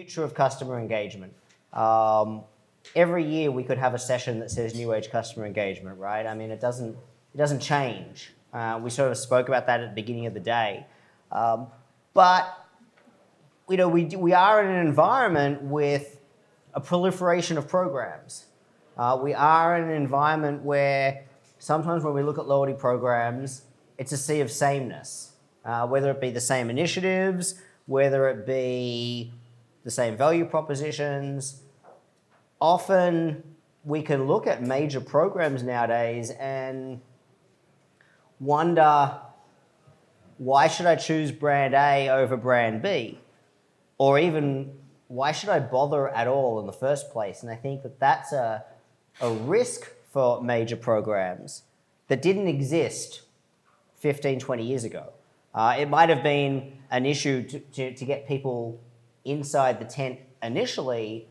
future of customer engagement. Every year we could have a session that says new age customer engagement, right? I mean, it doesn't change. We sort of spoke about that at the beginning of the day. But we are in an environment with a proliferation of programs. We are in an environment where sometimes when we look at loyalty programs, it's a sea of sameness, whether it be the same initiatives, whether it be the same value propositions. Often we can look at major programs nowadays and wonder, why should I choose brand A over brand B? Or even, why should I bother at all in the first place? And I think that that's a risk for major programs that didn't exist 15, 20 years ago. It might have been an issue to get people inside the tent initially,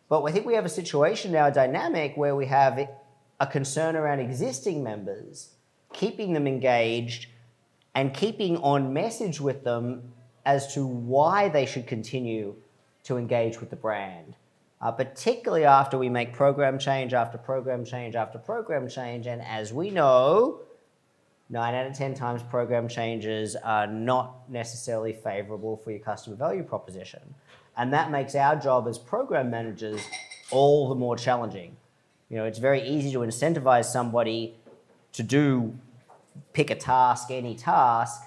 but I think we have a situation now, a dynamic, where we have a concern around existing members, keeping them engaged and keeping on message with them as to why they should continue to engage with the brand, particularly after we make program change after program change after program change. And as we know, 9 out of 10 times program changes are not necessarily favorable for your customer value proposition. And that makes our job as program managers all the more challenging. It's very easy to incentivize somebody to pick a task, any task,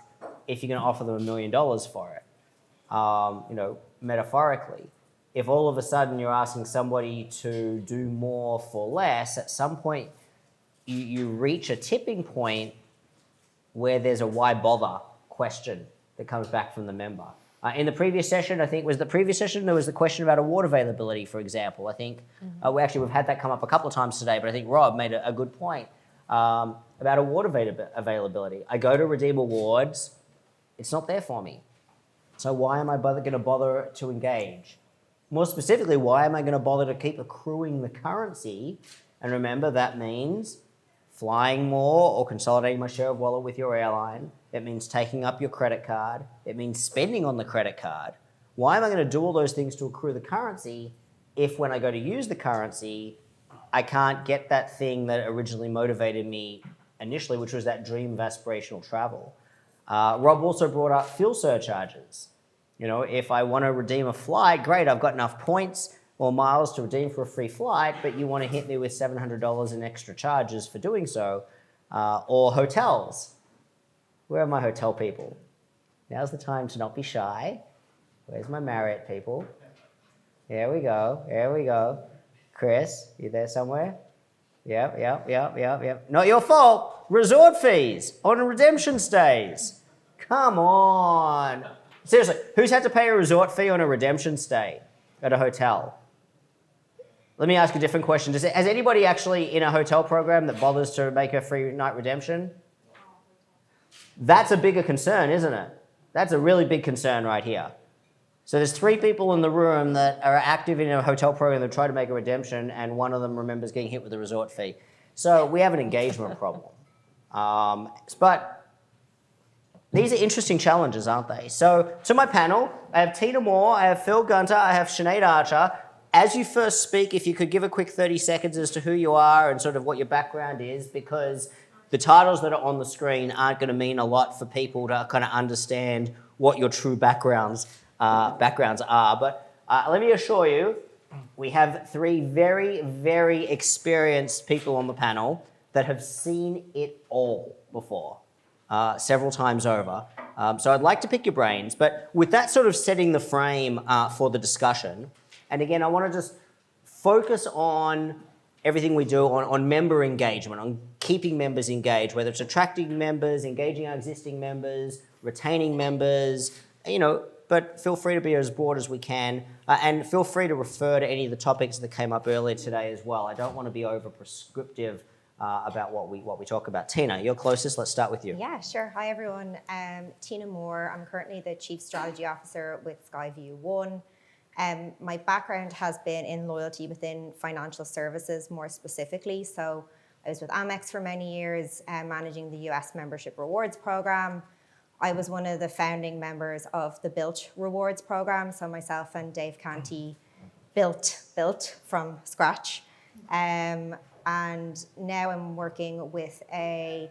if you're going to offer them $1 million for it. Metaphorically, if all of a sudden you're asking somebody to do more for less, at some point you reach a tipping point where there's a why bother question that comes back from the member. In the previous session, I think there was the question about award availability, for example. I think we've had that come up a couple of times today, but I think Rob made a good point about award availability. I go to redeem awards, it's not there for me. So why am I going to bother to engage? More specifically, why am I going to bother to keep accruing the currency? And remember, that means flying more or consolidating my share of wallet with your airline. It means taking up your credit card. It means spending on the credit card. Why am I going to do all those things to accrue the currency if when I go to use the currency, I can't get that thing that originally motivated me initially, which was that dream of aspirational travel? Rob also brought up fuel surcharges. If I want to redeem a flight, great, I've got enough points or miles to redeem for a free flight, but you want to hit me with $700 in extra charges for doing so. Or hotels. Where are my hotel people? Now's the time to not be shy. Where's my Marriott people? Here we go. Chris, you there somewhere? Yep. Not your fault. Resort fees on redemption stays. Come on. Seriously, who's had to pay a resort fee on a redemption stay at a hotel? Let me ask a different question. Has anybody actually in a hotel program that bothers to make a free night redemption? That's a bigger concern, isn't it? That's a really big concern right here. So there's 3 people in the room that are active in a hotel program that try to make a redemption, and one of them remembers getting hit with a resort fee. So we have an engagement problem. But these are interesting challenges, aren't they? So to my panel, I have Tina Moore, I have Phil Gunter, I have Sinead Archer. As you first speak, if you could give a quick 30 seconds as to who you are and sort of what your background is, because the titles that are on the screen aren't going to mean a lot for people to kind of understand what your true backgrounds are. But let me assure you, we have 3 very, very experienced people on the panel that have seen it all before, several times over. So I'd like to pick your brains, but with that sort of setting the frame for the discussion, and again, I want to just focus on everything we do on member engagement, on keeping members engaged, whether it's attracting members, engaging our existing members, retaining members, but feel free to be as broad as we can, and feel free to refer to any of the topics that came up earlier today as well. I don't want to be over prescriptive about what we talk about. Tina, you're closest. Let's start with you. Yeah, sure. Hi, everyone. Tina Moore. I'm currently the Chief Strategy Officer with Skyview 1. My background has been in loyalty within financial services more specifically. So I was with Amex for many years, managing the US membership rewards program. I was one of the founding members of the Built Rewards program. So myself and Dave Canty built from scratch. And now I'm working with a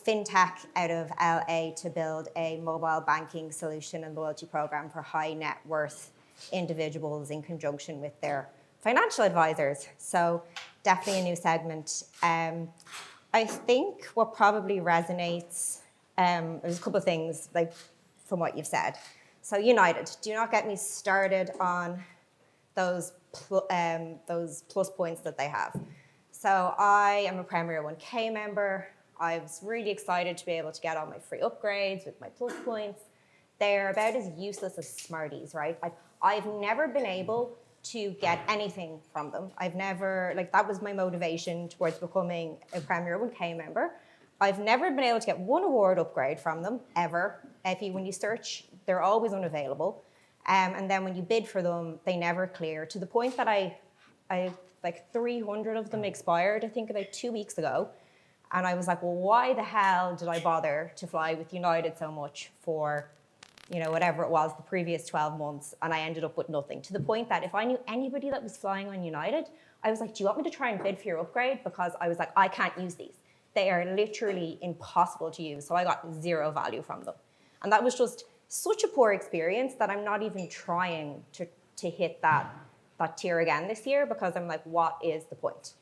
fintech out of LA to build a mobile banking solution and loyalty program for high net worth individuals in conjunction with their financial advisors. So definitely a new segment. I think what probably resonates, there's a couple of things like from what you've said. So United, do not get me started on those plus points that they have. So I am a Premier 1K member. I was really excited to be able to get all my free upgrades with my plus points. They're about as useless as Smarties, right? I've never been able to get anything from them. I've never, that was my motivation towards becoming a Premier 1K member. I've never been able to get one award upgrade from them, ever. When you search, they're always unavailable. And then when you bid for them, they never clear, to the point that I 300 of them expired, I think about 2 weeks ago. And I was like, well, why the hell did I bother to fly with United so much for, whatever it was, the previous 12 months, and I ended up with nothing. To the point that if I knew anybody that was flying on United, I was like, do you want me to try and bid for your upgrade? Because I was like, I can't use these. They are literally impossible to use. So I got zero value from them. And that was just such a poor experience that I'm not even trying to hit that tier again this year, because I'm like, what is the point?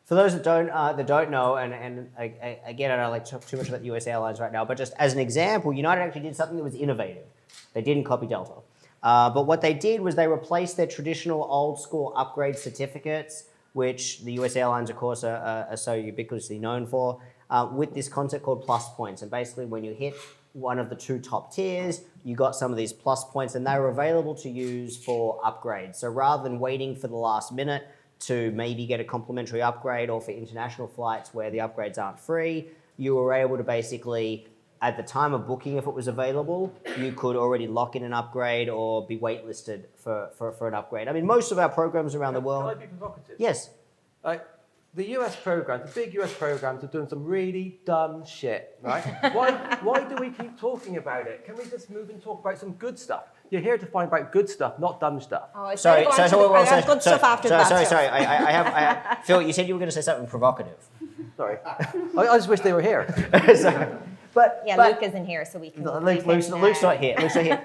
For those that don't know, and again, I don't like to talk too much about US airlines right now, but just as an example, United actually did something that was innovative. They didn't copy Delta. But what they did was they replaced their traditional old school upgrade certificates, which the US airlines, of course, are so ubiquitously known for, with this concept called plus points. And basically, when you hit one of the two top tiers, you got some of these plus points, and they were available to use for upgrades. So rather than waiting for the last minute to maybe get a complimentary upgrade, or for international flights where the upgrades aren't free, you were able to basically, at the time of booking, if it was available, you could already lock in an upgrade or be waitlisted for an upgrade. I mean, most of our programs around the world... Can I be provocative? Yes. The US programs, the big US programs, are doing some really dumb shit, right? Why do we keep talking about it? Can we just move and talk about some good stuff? You're here to find out good stuff, not dumb stuff. Oh, sorry. I have good stuff after that. Sorry. I have Phil, you said you were going to say something provocative. Sorry. I just wish they were here. But Luke isn't here, so we can. Luke's not here.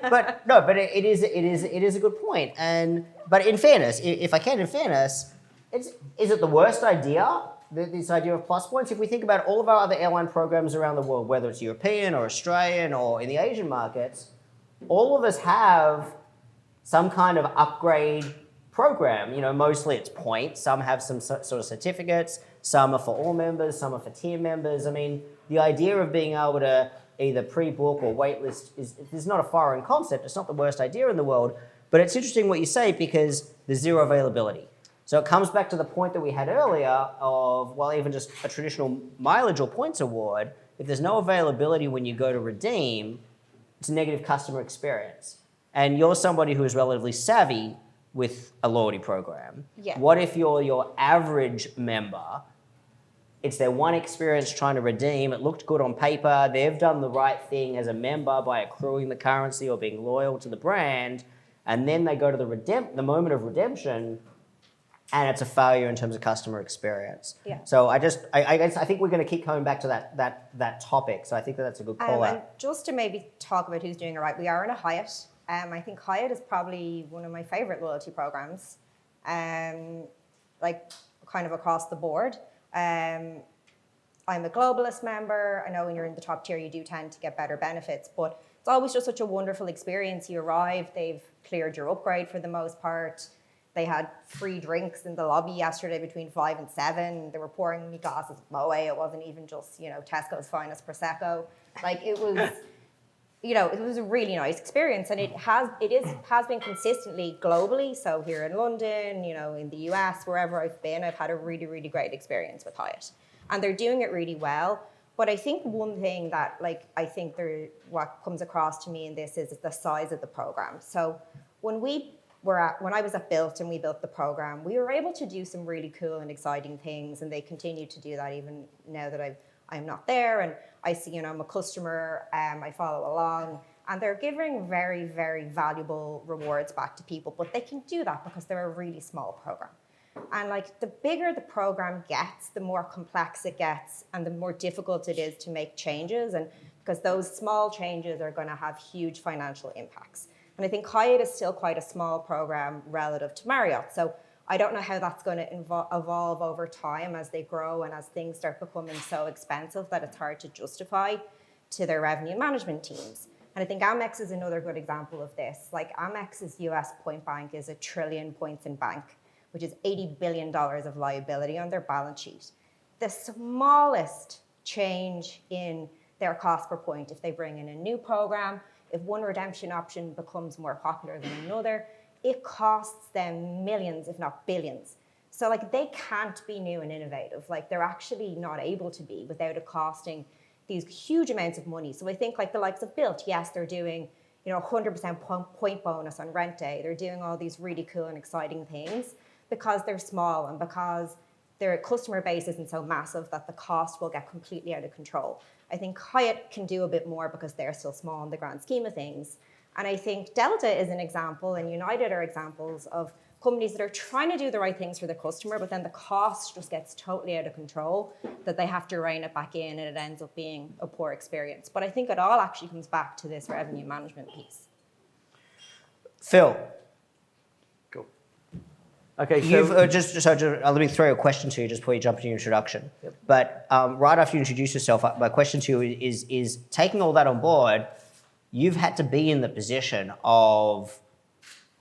But it is a good point. But in fairness, is it the worst idea? This idea of plus points? If we think about all of our other airline programs around the world, whether it's European or Australian or in the Asian markets, all of us have some kind of upgrade program. Mostly it's points. Some have some sort of certificates. Some are for all members. Some are for tier members. I mean, the idea of being able to either pre-book or waitlist is not a foreign concept. It's not the worst idea in the world. But it's interesting what you say, because there's zero availability. So it comes back to the point that we had earlier of, well, even just a traditional mileage or points award, if there's no availability when you go to redeem, it's a negative customer experience. And you're somebody who is relatively savvy with a loyalty program. Yeah. What if you're your average member? It's their one experience trying to redeem. It looked good on paper. They've done the right thing as a member by accruing the currency or being loyal to the brand. And then they go to the moment of redemption, and it's a failure in terms of customer experience. Yeah. So I think we're going to keep coming back to that topic. So I think that's a good call out. And just to maybe talk about who's doing it right, we are in a Hyatt. I think Hyatt is probably one of my favorite loyalty programs, kind of across the board. I'm a globalist member. I know when you're in the top tier, you do tend to get better benefits, but it's always just such a wonderful experience. You arrive, they've cleared your upgrade for the most part. They had free drinks in the lobby yesterday between 5 and 7. They were pouring me glasses of Moe. It wasn't even just, Tesco's finest Prosecco. It was, it was a really nice experience. And it has been consistently globally. So here in London, in the US, wherever I've been, I've had a really, really great experience with Hyatt. And they're doing it really well. But I think one thing that, what comes across to me in this is the size of the program. So when I was at Built and we built the program, we were able to do some really cool and exciting things, and they continue to do that even now that I'm not there, and I see, I'm a customer, I follow along, and they're giving very, very valuable rewards back to people, but they can do that because they're a really small program. And like the bigger the program gets, the more complex it gets and the more difficult it is to make changes, and because those small changes are going to have huge financial impacts. And I think Hyatt is still quite a small program relative to Marriott. So I don't know how that's going to evolve over time as they grow and as things start becoming so expensive that it's hard to justify to their revenue management teams. And I think Amex is another good example of this. Like Amex's US point bank is 1 trillion points in bank, which is $80 billion of liability on their balance sheet. The smallest change in their cost per point, if they bring in a new program, if one redemption option becomes more popular than another, it costs them millions, if not billions. So like they can't be new and innovative. Like they're actually not able to be without it costing these huge amounts of money. So I think like the likes of Built, yes, they're doing 100% point bonus on rent day. They're doing all these really cool and exciting things because they're small and because their customer base isn't so massive that the cost will get completely out of control. I think Hyatt can do a bit more because they're still small in the grand scheme of things. And I think Delta is an example, and United are examples of companies that are trying to do the right things for the customer, but then the cost just gets totally out of control, that they have to rein it back in, and it ends up being a poor experience. But I think it all actually comes back to this revenue management piece. Phil. Cool. Okay, so You've let me throw a question to you just before you jump into your introduction. Yep. But right after you introduce yourself, my question to you is taking all that on board, you've had to be in the position of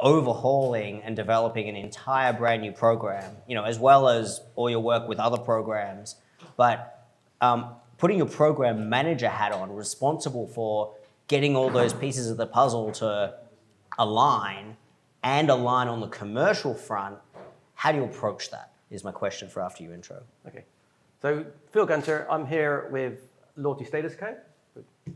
overhauling and developing an entire brand new program, as well as all your work with other programs, but putting your program manager hat on, responsible for getting all those pieces of the puzzle to align on the commercial front. How do you approach that is my question for after your intro. Okay, so Phil Gunter, I'm here with Loyalty Status Co,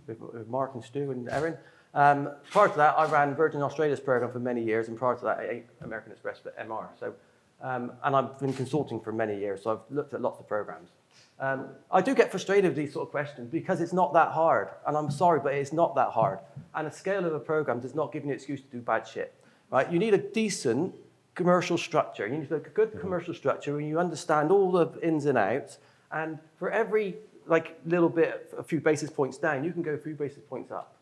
with Mark and Stu and Erin. Prior to that, I ran Virgin Australia's program for many years, and prior to that, American Express for MR. So, and I've been consulting for many years, so I've looked at lots of programs. I do get frustrated with these sort of questions because it's not that hard, and I'm sorry, but it's not that hard. And the scale of a program does not give you an excuse to do bad shit, right? You need a decent commercial structure. You need a good commercial structure where you understand all the ins and outs, and for every little bit, a few basis points down, you can go a few basis points up,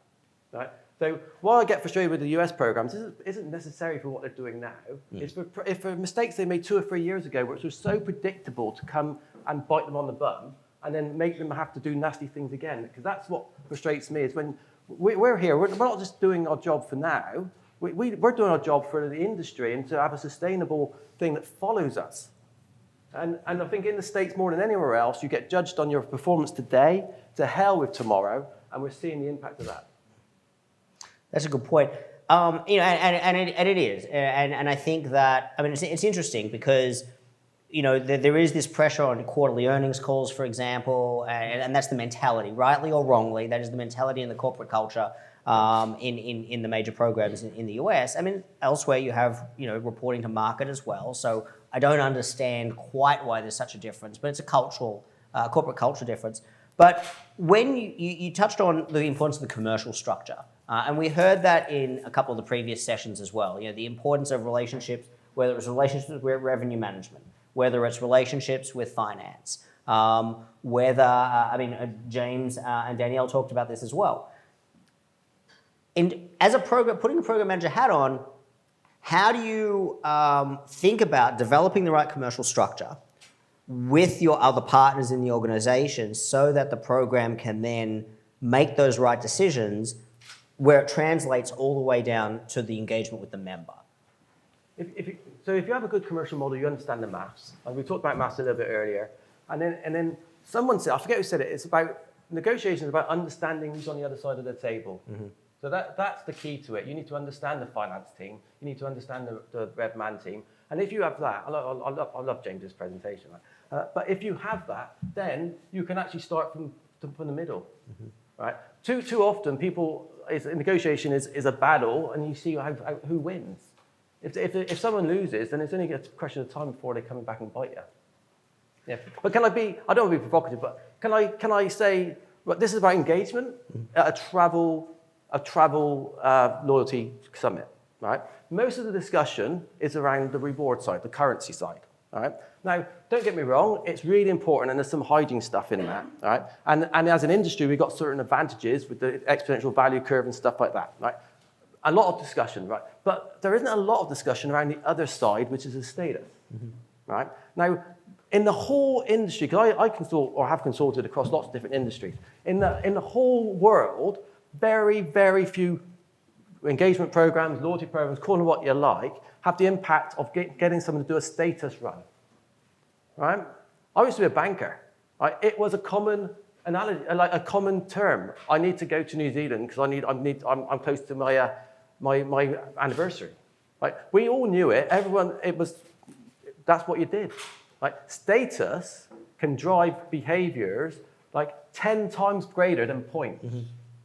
right? So while I get frustrated with the US programs, this isn't necessary for what they're doing now. It's for mistakes they made 2 or 3 years ago, which was so predictable to come and bite them on the bum and then make them have to do nasty things again. Because that's what frustrates me, is when we're here, we're not just doing our job for now, we're doing our job for the industry and to have a sustainable thing that follows us. And I think in the States, more than anywhere else, you get judged on your performance today, to hell with tomorrow, and we're seeing the impact of that. That's a good point. And it is. And I think that, it's interesting because, there is this pressure on quarterly earnings calls, for example, and that's the mentality, rightly or wrongly, that is the mentality in the corporate culture in the major programs in the US. Elsewhere you have, reporting to market as well. So I don't understand quite why there's such a difference, but it's a corporate culture difference. But when you touched on the importance of the commercial structure, and we heard that in a couple of the previous sessions as well, the importance of relationships, whether it's relationships with revenue management, whether it's relationships with finance, James and Danielle talked about this as well. And as putting a program manager hat on, how do you think about developing the right commercial structure with your other partners in the organization so that the program can then make those right decisions where it translates all the way down to the engagement with the member? If you have a good commercial model, you understand the maths. And we talked about maths a little bit earlier. And then someone said, I forget who said it, it's about negotiations, about understanding who's on the other side of the table. Mm-hmm. So that's the key to it. You need to understand the finance team. You need to understand the rev man team. And if you have that, I love James's presentation. Right? But if you have that, then you can actually start from the middle, right? Too often, negotiation is a battle, and you see who wins. If someone loses, then it's only a question of time before they're coming back and bite you. Yeah. But I don't want to be provocative, but Can I say, well, this is about engagement at a travel loyalty summit, right? Most of the discussion is around the reward side, the currency side, all right? Now, don't get me wrong, it's really important, and there's some hygiene stuff in that, all right? And as an industry, we've got certain advantages with the exponential value curve and stuff like that, right? A lot of discussion, right? But there isn't a lot of discussion around the other side, which is the status, right? Now, in the whole industry, because I consult or have consulted across lots of different industries, in the whole world, very, very few engagement programs, loyalty programs, call them what you like, have the impact of getting someone to do a status run, right? I used to be a banker, right? It was a common analogy, like a common term. I need to go to New Zealand because I'm close to my my anniversary, right? We all knew it. That's what you did. Like status can drive behaviors like 10 times greater than points.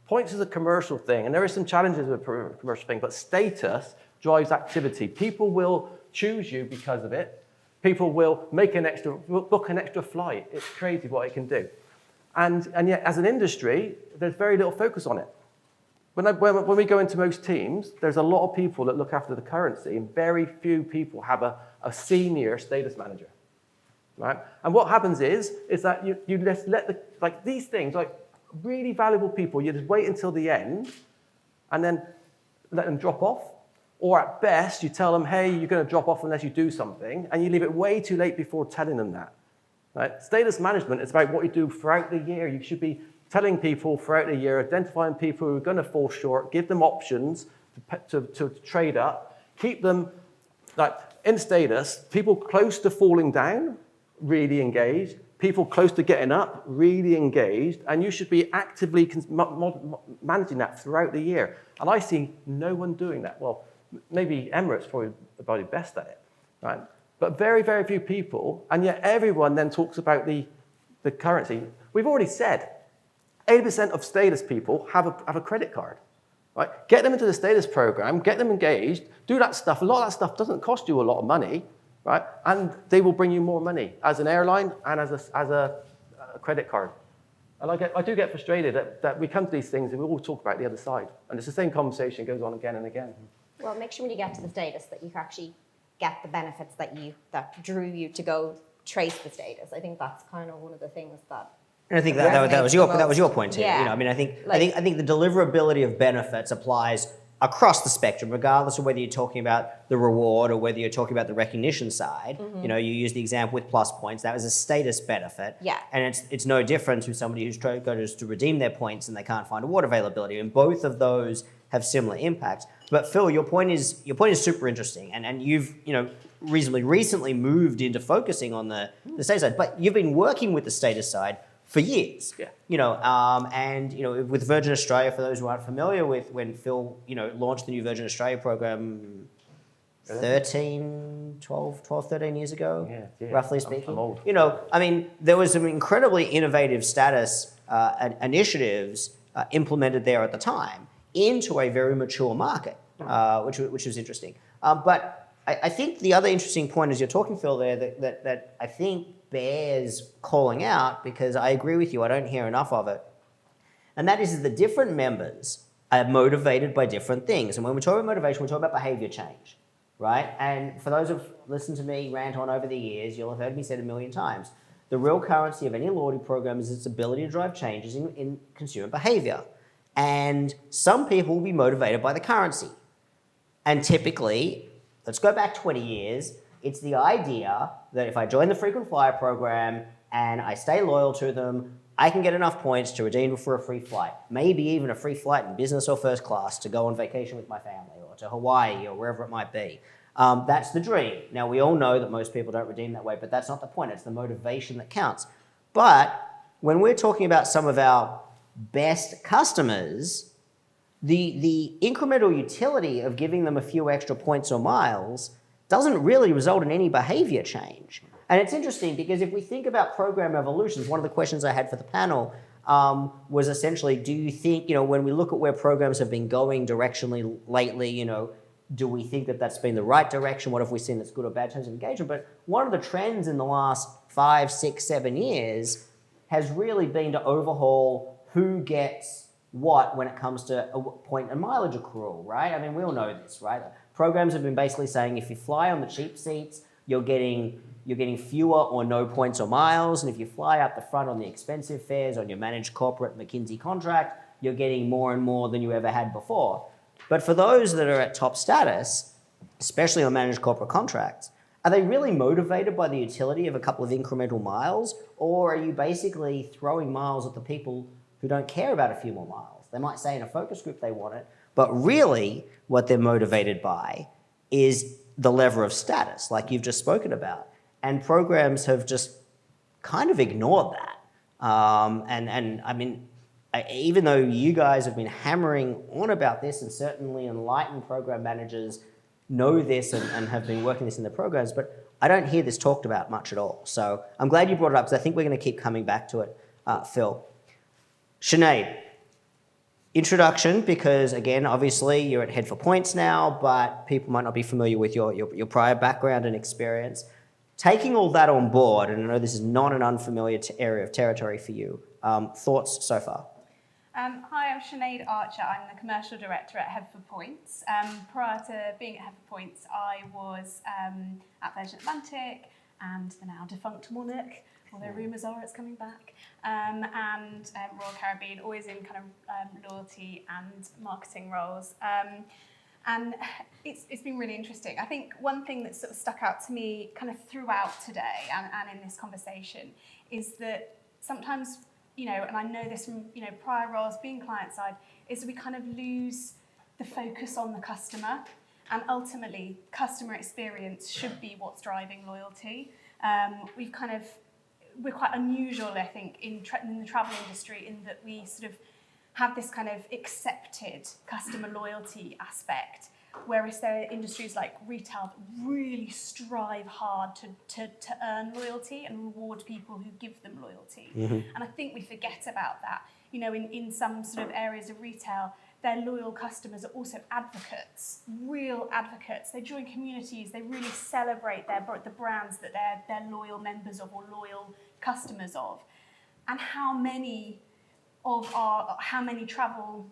Points is a commercial thing, and there are some challenges with a commercial thing, but status drives activity. People will choose you because of it. People will book an extra flight. It's crazy what it can do. And yet, as an industry, there's very little focus on it. When we go into most teams, there's a lot of people that look after the currency, and very few people have a senior status manager, right? And what happens is that you just let these things, like really valuable people, you just wait until the end, and then let them drop off. Or at best, you tell them, hey, you're going to drop off unless you do something, and you leave it way too late before telling them that. Right? Status management is about what you do throughout the year. You should be telling people throughout the year, identifying people who are going to fall short, give them options to trade up, keep them like in status, people close to falling down, really engaged, people close to getting up, really engaged, and you should be actively managing that throughout the year. And I see no one doing that. Well, maybe Emirates probably best at it, right? But very, very few people, and yet everyone then talks about the currency. We've already said 80% of status people have a credit card, right? Get them into the status program, get them engaged, do that stuff. A lot of that stuff doesn't cost you a lot of money, right? And they will bring you more money as an airline and as a credit card. And I do get frustrated that we come to these things and we all talk about the other side. And it's the same conversation goes on again and again. Well, make sure when you get to the status that you can actually get the benefits that drew you to go trace the status. I think that's kind of one of the things that. And I think that was your point here. Yeah. You know, I mean, I think the deliverability of benefits applies across the spectrum, regardless of whether you're talking about the reward or whether you're talking about the recognition side. You know, you use the example with plus points. That was a status benefit. Yeah. And it's no different to somebody who's goes to redeem their points and they can't find award availability. And both of those have similar impacts. But Phil, your point is super interesting, and you've reasonably recently moved into focusing on the status side, but you've been working with the status side for years. Yeah. And with Virgin Australia, for those who aren't familiar with when Phil launched the new Virgin Australia program 13 years ago, yeah. roughly speaking. I'm old. There was some incredibly innovative status initiatives implemented there at the time into a very mature market, which was interesting. But I think the other interesting point as you're talking, Phil, there that I think bears calling out, because I agree with you, I don't hear enough of it, and that is the different members are motivated by different things. And when we talk about motivation, we talk about behavior change, right? And for those who've listened to me rant on over the years, you'll have heard me say it a million times. The real currency of any loyalty program is its ability to drive changes in consumer behavior. And some people will be motivated by the currency. And typically, let's go back 20 years, it's the idea that if I join the frequent flyer program and I stay loyal to them, I can get enough points to redeem for a free flight, maybe even a free flight in business or first class to go on vacation with my family or to Hawaii or wherever it might be. That's the dream. Now, we all know that most people don't redeem that way, but that's not the point. It's the motivation that counts. But when we're talking about some of our best customers, the incremental utility of giving them a few extra points or miles doesn't really result in any behavior change. And it's interesting because if we think about program evolutions, one of the questions I had for the panel was essentially, do you think, when we look at where programs have been going directionally lately, do we think that that's been the right direction? What have we seen that's good or bad in terms of engagement? But one of the trends in the last 5, 6, 7 years has really been to overhaul who gets what when it comes to a point and mileage accrual, right? I mean, we all know this, right? Programs have been basically saying if you fly on the cheap seats, you're getting fewer or no points or miles, and if you fly up the front on the expensive fares on your managed corporate McKinsey contract, you're getting more and more than you ever had before. But for those that are at top status, especially on managed corporate contracts, are they really motivated by the utility of a couple of incremental miles, or are you basically throwing miles at the people who don't care about a few more miles? They might say in a focus group they want it, but really what they're motivated by is the lever of status, like you've just spoken about. And programs have just kind of ignored that. And I mean, even though you guys have been hammering on about this, and certainly enlightened program managers know this and have been working this in the programs, but I don't hear this talked about much at all. So I'm glad you brought it up, because I think we're going to keep coming back to it, Phil. Sinead, introduction, because again, obviously you're at Head for Points now, but people might not be familiar with your prior background and experience. Taking all that on board, and I know this is not an unfamiliar area of territory for you, thoughts so far? Hi, I'm Sinead Archer. I'm the Commercial Director at Head for Points. Prior to being at Head for Points, I was at Virgin Atlantic and the now defunct Monarch, although rumours are it's coming back, and Royal Caribbean, always in kind of loyalty and marketing roles. And it's been really interesting. I think one thing that sort of stuck out to me kind of throughout today and in this conversation is that sometimes, you know, and I know this from, you know, prior roles being client side, is we kind of lose the focus on the customer, and ultimately customer experience should be what's driving loyalty. We're quite unusual, I think, in the travel industry, in that we sort of have this kind of accepted customer loyalty aspect, whereas there are industries like retail that really strive hard to earn loyalty and reward people who give them loyalty. Mm-hmm. And I think we forget about that. You know, in some sort of areas of retail, their loyal customers are also advocates, real advocates. They join communities, they really celebrate the brands that they're loyal members of or loyal customers of. And how many travel,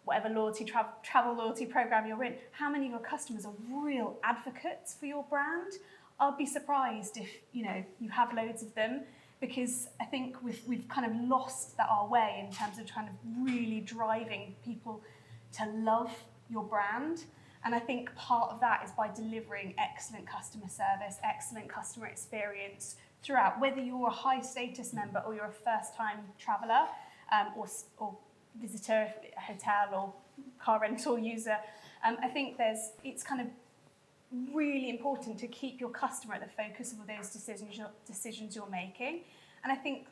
whatever travel loyalty program you're in, how many of your customers are real advocates for your brand? I'll be surprised if, you know, you have loads of them, because I think we've kind of lost our way in terms of kind of really driving people to love your brand. And I think part of that is by delivering excellent customer service, excellent customer experience throughout, whether you're a high status member or you're a first time traveller, or visitor, hotel or car rental user. I think it's kind of really important to keep your customer at the focus of all those decisions you're making. And I think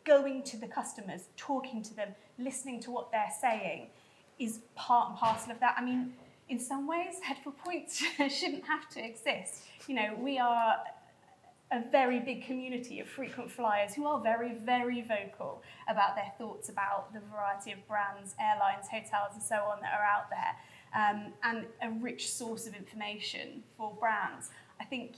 going to the customers, talking to them, listening to what they're saying is part and parcel of that. I mean, in some ways, Head for Points shouldn't have to exist. You know, we are a very big community of frequent flyers who are very, very vocal about their thoughts about the variety of brands, airlines, hotels, and so on that are out there, and a rich source of information for brands. I think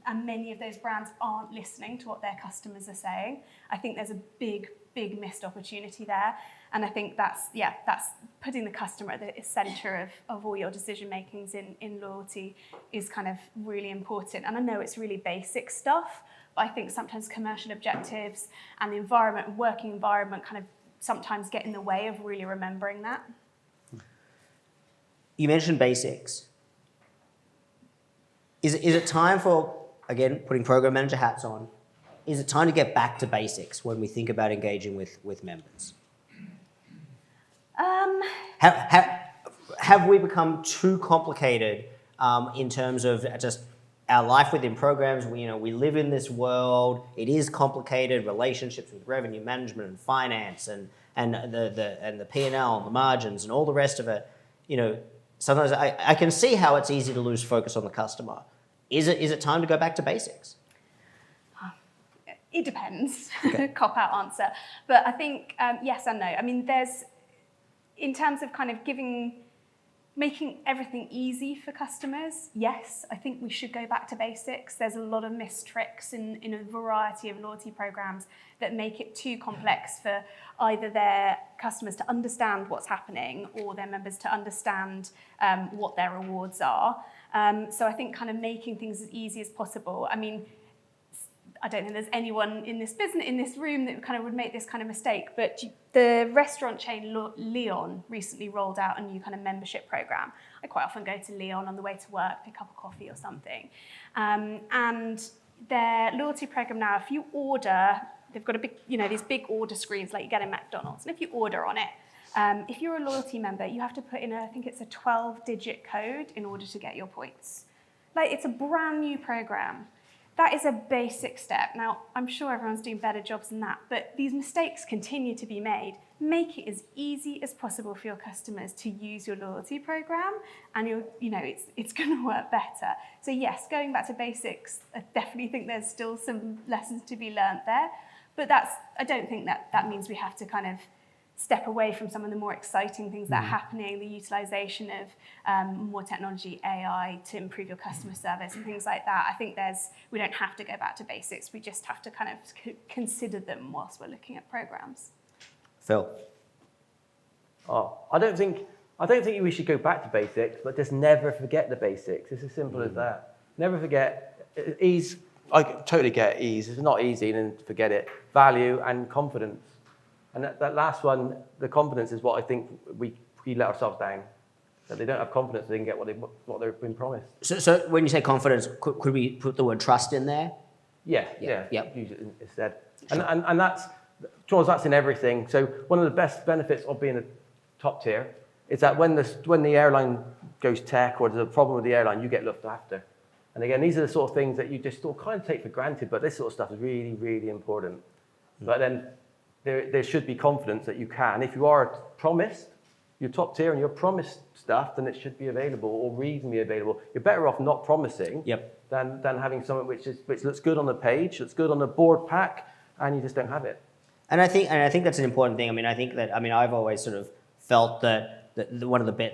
and many of those brands aren't listening to what their customers are saying. I think there's a big, big missed opportunity there. And I think that's putting the customer at the centre of all your decision makings in loyalty is kind of really important. And I know it's really basic stuff, but I think sometimes commercial objectives and the environment, working environment, kind of sometimes get in the way of really remembering that. You mentioned basics. Is it time for, again, putting program manager hats on, is it time to get back to basics when we think about engaging with members? Have we become too complicated in terms of just our life within programs? We live in this world. It is complicated. Relationships with revenue management and finance and the P&L and the margins and all the rest of it. Sometimes I can see how it's easy to lose focus on the customer. Is it time to go back to basics? It depends. Okay. Cop-out answer. But I think yes and no. I mean, in terms of kind of giving Making everything easy for customers, yes, I think we should go back to basics. There's a lot of missed tricks in a variety of loyalty programs that make it too complex for either their customers to understand what's happening or their members to understand what their rewards are. So I think kind of making things as easy as possible. I mean, I don't think there's anyone in this business, in this room, that kind of would make this kind of mistake, but the restaurant chain Leon recently rolled out a new kind of membership program. I quite often go to Leon on the way to work, pick up a coffee or something. And their loyalty program now, if you order, they've got a big, these big order screens like you get in McDonald's. And if you order on it, if you're a loyalty member, you have to put in I think it's a 12-digit code in order to get your points. Like, it's a brand new program. That is a basic step. Now, I'm sure everyone's doing better jobs than that, but these mistakes continue to be made. Make it as easy as possible for your customers to use your loyalty program, and it's going to work better. So yes, going back to basics, I definitely think there's still some lessons to be learned there, but I don't think that means we have to kind of step away from some of the more exciting things that are happening, the utilization of more technology, AI, to improve your customer service and things like that. I think we don't have to go back to basics. We just have to kind of consider them whilst we're looking at programs. Phil? I don't think we should go back to basics, but just never forget the basics. It's as simple as that. Never forget ease. I totally get ease. It's not easy, then forget it. Value and confidence. And that last one, the confidence, is what I think we let ourselves down. That they don't have confidence, they can get what they've been promised. So when you say confidence, could we put the word trust in there? Yeah. Yep. Use it instead. Sure. And that's, Charles, that's in everything. So one of the best benefits of being a top tier is that when the airline goes tech or there's a problem with the airline, you get looked after. And again, these are the sort of things that you just sort of kind of take for granted, but this sort of stuff is really, really important. But then there should be confidence that you can. If you are promised, you're top tier and you're promised stuff, then it should be available or reasonably available. You're better off not promising than having something which looks good on the page, looks good on the board pack, and you just don't have it. And I think that's an important thing. I've always sort of felt that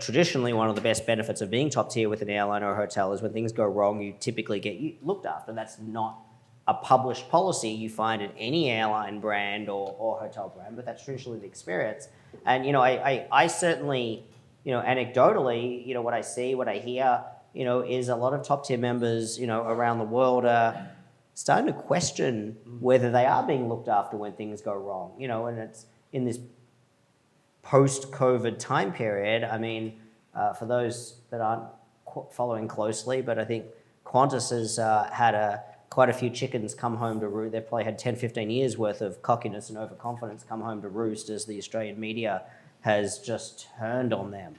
traditionally one of the best benefits of being top tier with an airline or a hotel is when things go wrong, you typically get looked after. That's not a published policy you find in any airline brand or hotel brand, but that's traditionally the experience. And I certainly, anecdotally, what I see, what I hear, is a lot of top tier members, around the world are starting to question whether they are being looked after when things go wrong. And it's in this post-COVID time period. For those that aren't following closely, but I think Qantas has had quite a few chickens come home to roost. They've probably had 10, 15 years worth of cockiness and overconfidence come home to roost as the Australian media has just turned on them.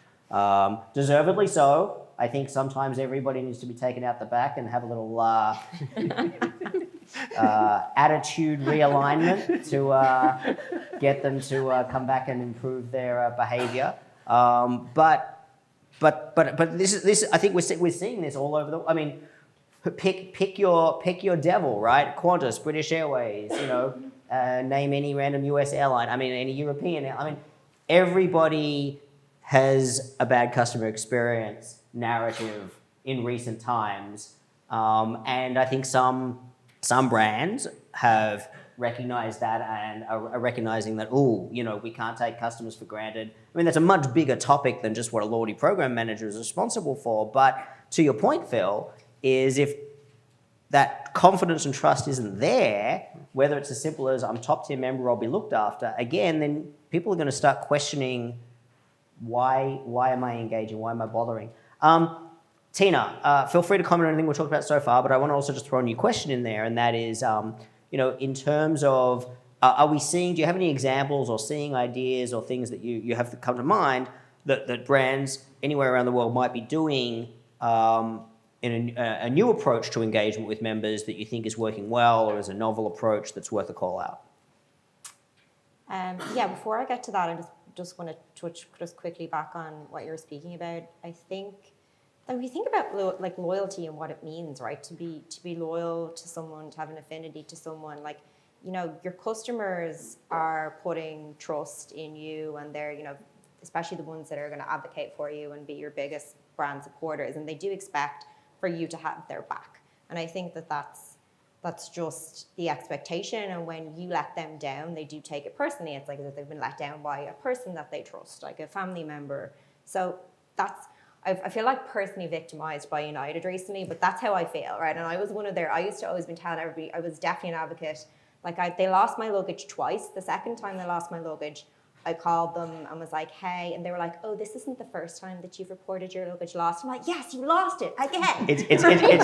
Deservedly so. I think sometimes everybody needs to be taken out the back and have a little attitude realignment to get them to come back and improve their behaviour. But this I think we're seeing this all over the. Pick your devil, right? Qantas, British Airways, name any random US airline. Any European airline. Everybody has a bad customer experience narrative in recent times, and I think some brands have recognized that and are recognizing that we can't take customers for granted. That's a much bigger topic than just what a loyalty program manager is responsible for. But to your point, Phil, is if that confidence and trust isn't there, whether it's as simple as I'm top tier member, I'll be looked after, again, then people are going to start questioning why am I engaging? Why am I bothering? Tina, feel free to comment on anything we've talked about so far, but I want to also just throw a new question in there, and that is, in terms of, do you have any examples or seeing ideas or things that you have to come to mind that brands anywhere around the world might be doing in a new approach to engagement with members that you think is working well, or is a novel approach that's worth a call out? Before I get to that, I just want to touch just quickly back on what you were speaking about. I think that when you think about loyalty and what it means, right? To be loyal to someone, to have an affinity to someone, your customers are putting trust in you, and they're especially the ones that are going to advocate for you and be your biggest brand supporters, and they do expect for you to have their back. And I think that that's just the expectation. And when you let them down, they do take it personally. It's like that they've been let down by a person that they trust, like a family member. So I feel like personally victimized by United recently, but that's how I feel, right? And I was one of their, I used to always been telling everybody, I was definitely an advocate. Like they lost my luggage twice. The second time they lost my luggage, I called them and was like, hey, and they were like, oh, this isn't the first time that you've reported your luggage lost. I'm like, yes, you lost it again. It's a different,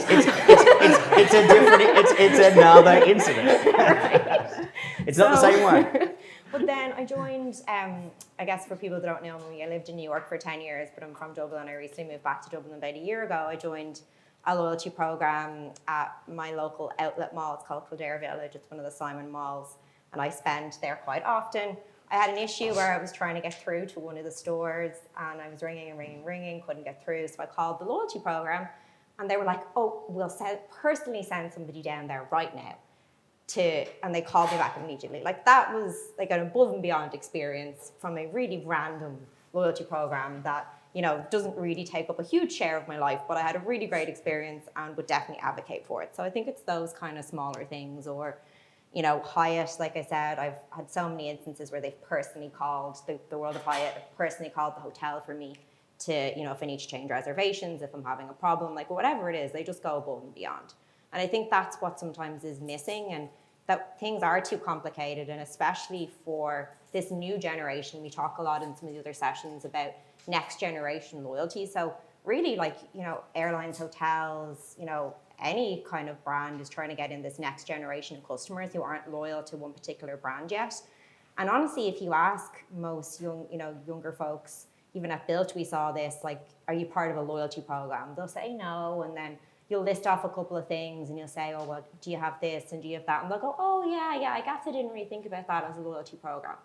it's another incident. Right. It's not the same one. But then I joined, I guess for people that don't know me, I lived in New York for 10 years, but I'm from Dublin. I recently moved back to Dublin about a year ago. I joined a loyalty program at my local outlet mall. It's called Kildare Village. It's one of the Simon malls, and I spend there quite often. I had an issue where I was trying to get through to one of the stores, and I was ringing, couldn't get through. So I called the loyalty program, and they were like, oh, we'll personally send somebody down there right now. And they called me back immediately. Like that was like an above and beyond experience from a really random loyalty program that, you know, doesn't really take up a huge share of my life, but I had a really great experience and would definitely advocate for it. So I think it's those kind of smaller things. Or, you know, Hyatt, like I said, I've had so many instances where they've personally called, the World of Hyatt personally called the hotel for me to, you know, if I need to change reservations, if I'm having a problem, like whatever it is, they just go above and beyond. And I think that's what sometimes is missing, and that things are too complicated, and especially for this new generation. We talk a lot in some of the other sessions about next generation loyalty. So really, like, you know, airlines, hotels, you know, any kind of brand is trying to get in this next generation of customers who aren't loyal to one particular brand yet. And honestly, if you ask most younger folks, even at Built, we saw this, like, are you part of a loyalty program? They'll say no, and then you'll list off a couple of things and you'll say, oh, well, do you have this and do you have that? And they'll go, oh, yeah, I guess I didn't really think about that as a loyalty program.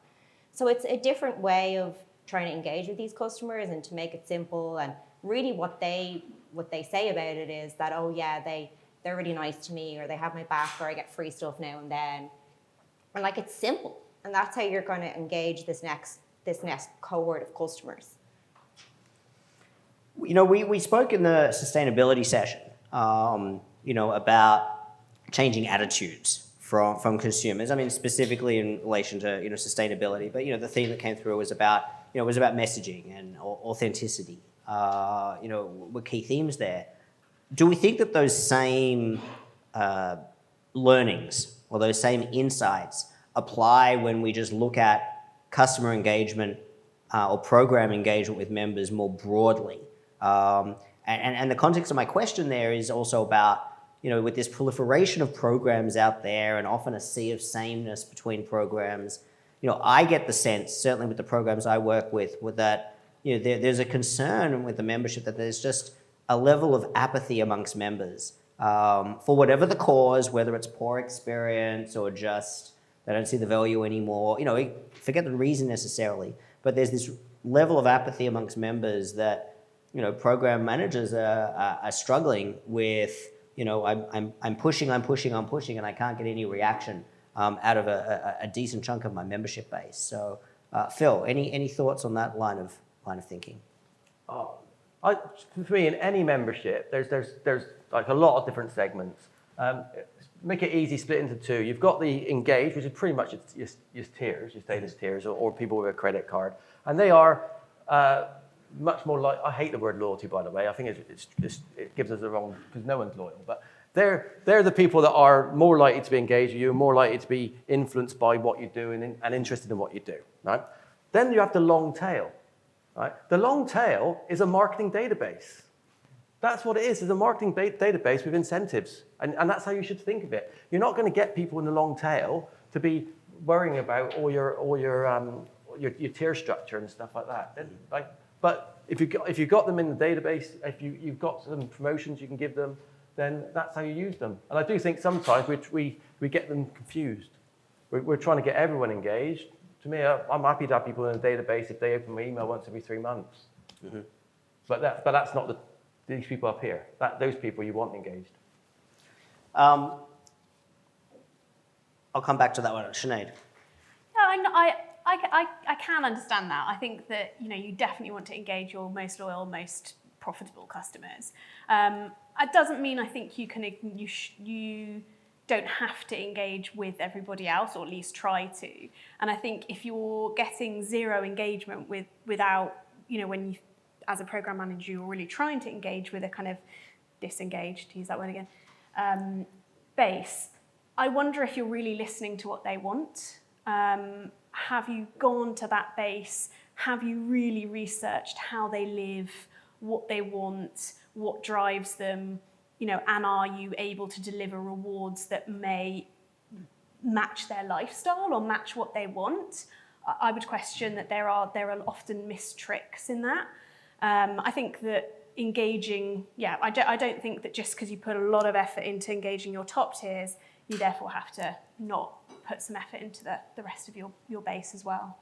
So it's a different way of trying to engage with these customers and to make it simple. And really what they say about it is that, oh, yeah, they're really nice to me, or they have my back, or I get free stuff now and then. And like, it's simple. And that's how you're going to engage this next cohort of customers. You know, we spoke in the sustainability session, you know, about changing attitudes from consumers. I mean, specifically in relation to, you know, sustainability. But, you know, the theme that came through was about messaging and authenticity. You know, were key themes there. Do we think that those same learnings or those same insights apply when we just look at customer engagement or program engagement with members more broadly? And the context of my question there is also about, you know, with this proliferation of programs out there and often a sea of sameness between programs, you know, I get the sense, certainly with the programs I work with that, you know, there's a concern with the membership that there's just a level of apathy amongst members for whatever the cause, whether it's poor experience or just they don't see the value anymore. You know, forget the reason necessarily, but there's this level of apathy amongst members that, you know, program managers are struggling with. You know, I'm pushing, and I can't get any reaction out of a decent chunk of my membership base. So, Phil, any thoughts on that line of thinking? For me, in any membership, there's like a lot of different segments. Make it easy, split into two. You've got the engaged, which is pretty much your tiers, your status tiers, or people with a credit card, and they are much more like, I hate the word loyalty, by the way. I think it gives us the wrong, because no one's loyal, but they're the people that are more likely to be engaged with you, more likely to be influenced by what you do and interested in what you do, right? Then you have the long tail, right? The long tail is a marketing database. That's what it is. It's a marketing database with incentives, and that's how you should think of it. You're not going to get people in the long tail to be worrying about all your tier structure and stuff like that. But if you got them in the database, if you've got some promotions you can give them, then that's how you use them. And I do think sometimes we get them confused. We're trying to get everyone engaged. To me, I'm happy to have people in a database if they open my email once every 3 months. Mm-hmm. But that's not these people up here. Those people you want engaged. I'll come back to that one, Sinead. No, I I can understand that. I think that you definitely want to engage your most loyal, most profitable customers. It doesn't mean I think you don't have to engage with everybody else, or at least try to. And I think if you're getting zero engagement without when you, as a program manager, you're really trying to engage with a kind of disengaged, to use that word again, base. I wonder if you're really listening to what they want. Have you gone to that base? Have you really researched how they live, what they want, what drives them, and are you able to deliver rewards that may match their lifestyle or match what they want? I would question that there are often missed tricks in that. I think that engaging, I don't think that just because you put a lot of effort into engaging your top tiers, you therefore have to not put some effort into the rest of your base as well.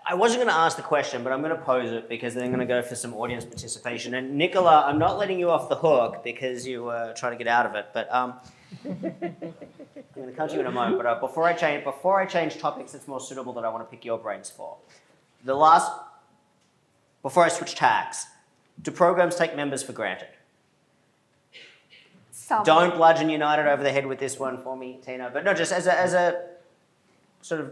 I wasn't going to ask the question, but I'm going to pose it because then I'm going to go for some audience participation. And Nicola, I'm not letting you off the hook because you were trying to get out of it. But I'm going to come to you in a moment. But before I change topics, it's more suitable that I want to pick your brains for. Before I switch tags, do programs take members for granted? Some. Don't bludgeon United over the head with this one for me, Tina. But no, just as a sort of,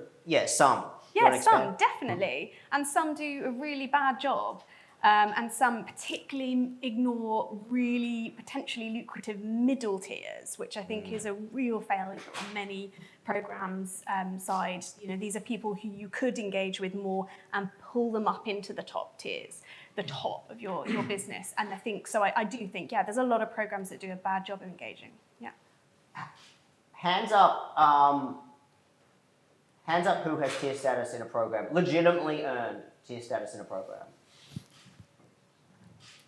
some. Yeah, some, definitely. And some do a really bad job. And some particularly ignore really potentially lucrative middle tiers, which I think is a real failure on many programs' side. These are people who you could engage with more and pull them up into the top tiers, the top of your business. And I do think, there's a lot of programs that do a bad job of engaging. Yeah. Hands up who has tier status in a program, legitimately earned tier status in a program.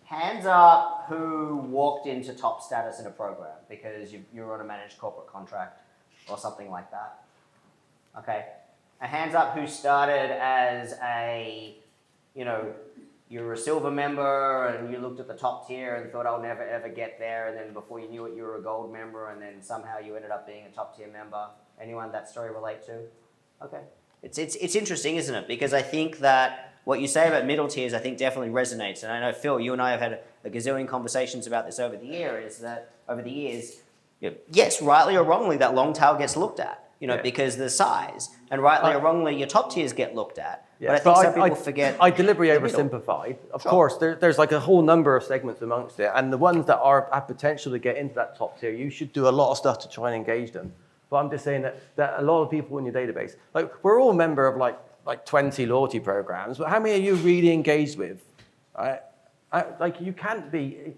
Hands up who walked into top status in a program because you're on a managed corporate contract or something like that. Okay. And hands up who started as you're a silver member and you looked at the top tier and thought, I'll never ever get there. And then before you knew it, you were a gold member and then somehow you ended up being a top tier member. Anyone that story relate to? Okay. It's interesting, isn't it? Because I think that what you say about middle tiers, I think definitely resonates. And I know, Phil, you and I have had a gazillion conversations about this over the years, yes, rightly or wrongly, that long tail gets looked at, because the size. And rightly or wrongly, your top tiers get looked at. Yeah, but I think some people forget. I deliberately oversimplified. Of course, there's like a whole number of segments amongst it. And the ones that have potential to get into that top tier, you should do a lot of stuff to try and engage them. But I'm just saying that a lot of people in your database, we're all a member of like 20 loyalty programs, but how many are you really engaged with? Right? You cannot be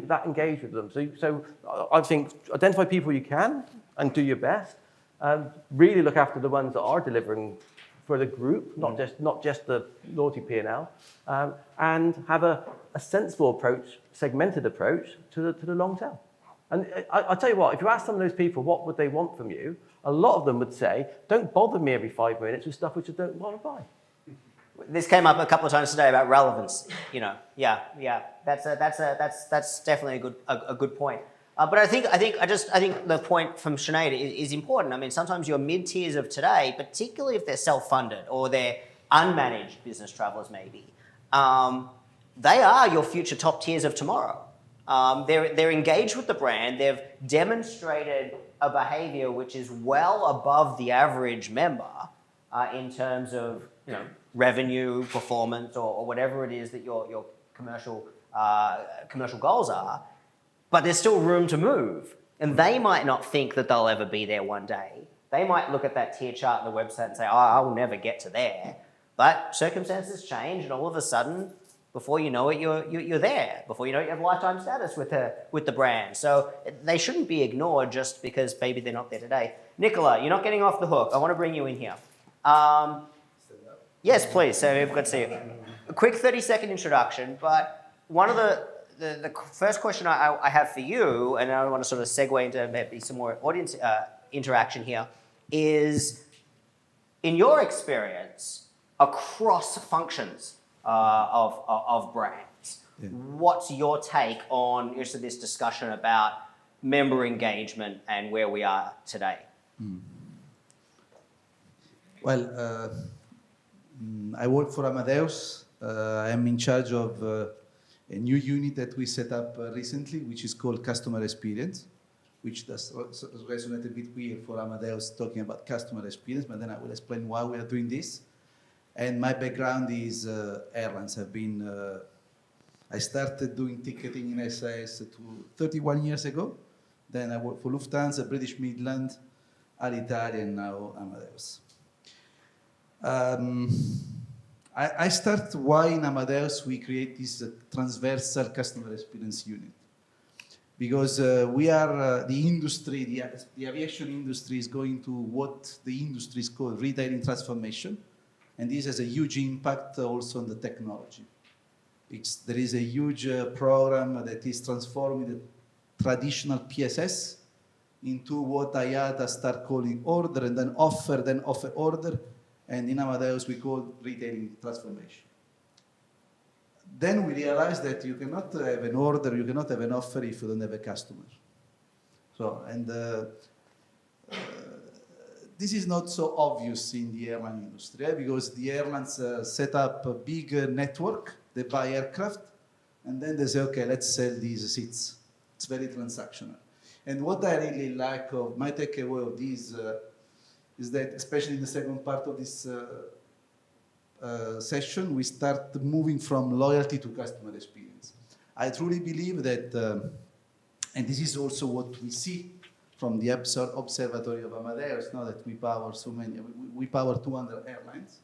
that engaged with them. So I think identify people you can and do your best. Really look after the ones that are delivering for the group, not just the loyalty P&L, and have a sensible approach, segmented approach to the long tail. And I'll tell you what, if you ask some of those people what would they want from you, a lot of them would say, don't bother me every 5 minutes with stuff which I don't want to buy. This came up a couple of times today about relevance. That's definitely a good point. But I think the point from Sinead is important. I mean, sometimes your mid tiers of today, particularly if they're self-funded or they're unmanaged business travelers, maybe, they are your future top tiers of tomorrow. They're engaged with the brand. They've demonstrated a behavior which is well above the average member in terms of revenue, performance, or whatever it is that your commercial goals are. But there's still room to move, and they might not think that they'll ever be there one day. They might look at that tier chart on the website and say, I will never get to there. But circumstances change, and all of a sudden, before you know it, you're there. Before you know it, you have lifetime status with the brand. So they shouldn't be ignored just because maybe they're not there today. Nicola, you're not getting off the hook. I want to bring you in here. Yes, please. So we've got to see you. A quick 30-second introduction, but one of the first question I have for you, and I want to sort of segue into maybe some more audience interaction here, is in your experience across functions of brands, what's your take on just this discussion about member engagement and where we are today? Well, I work for Amadeus. I am in charge of a new unit that we set up recently, which is called Customer Experience, which does resonate a bit weird for Amadeus talking about customer experience, but then I will explain why we are doing this. And my background is airlines. I started doing ticketing in SAS 31 years ago. Then I worked for Lufthansa, British Midland, Alitalia, and now Amadeus. I start why in Amadeus we create this transversal customer experience unit. Because we are the industry, the aviation industry is going to what the industry is called retailing transformation. And this has a huge impact also on the technology. There is a huge program that is transforming the traditional PSS into what IATA start calling order and then offer order. And in Amadeus, we call retailing transformation. Then we realized that you cannot have an order, you cannot have an offer if you don't have a customer. So, and this is not so obvious in the airline industry because the airlines set up a big network, they buy aircraft, and then they say, okay, let's sell these seats. It's very transactional. And what I really like of my takeaway of this is that, especially in the second part of this session, we start moving from loyalty to customer experience. I truly believe that, and this is also what we see from the observatory of Amadeus, now that we power so many, we power 200 airlines.